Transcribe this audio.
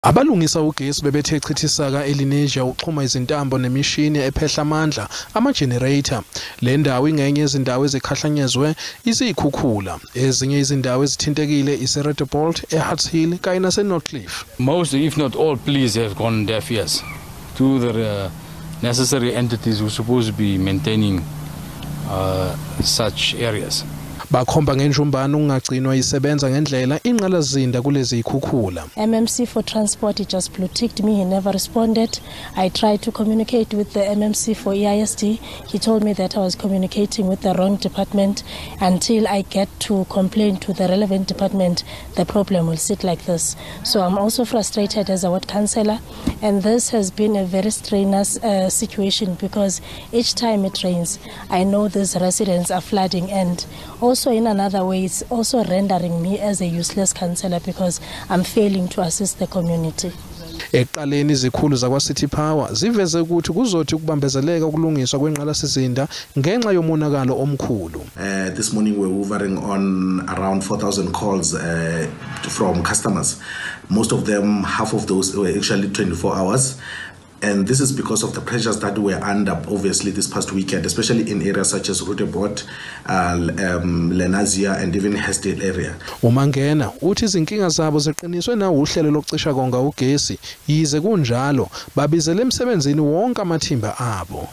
Abalungisa ugesi bebethe chithisaka eLenasia uxhuma izintambo nemishini ephehla amandla amaGenerator. Le ndawo ingenye yezindawo ezikhahlanyezwe izikhukhula. Ezinye izindawo ezithintekile iSoweto, eHartshill kanye naseNorthcliffe. Most, if not all, police have gone deaf ears to the necessary entities who are supposed to be maintaining such areas. Bakhomba ngenjumbano ungagcinwa isebenza ngendlela inqalazinda kulezi ikhukhula. MMC for transport, he just blue ticked me, he never responded. I tried to communicate with the MMC for EISD. He told me that I was communicating with the wrong department. Until I get to complain to the relevant department, the problem will sit like this. So I'm also frustrated as a ward councillor, and this has been a very strenuous situation because each time it rains, I know these residents are flooding, and also in another way, it's also rendering me as a useless councillor because I'm failing to assist the community. Eqaleni izikhulu zakwaCity Power ziveze ukuthi kuzothi ukubambezeleka ukulungiswa kwenqalasizinda ngenxa yomonakalo omkhulu. This morning we're hovering on around 4,000 calls from customers. Most of them, half of those were actually 24 hours. And this is because of the pressures that were under, obviously, this past weekend, especially in areas such as Rudebot, Lenasia, and even Hesdale area. Umangena uthi izinkinga zabo ziqiniswe na uhlelo lokucisha konga ugesi, yize kunjalo babizele emsebenzini wonke amathimba abo.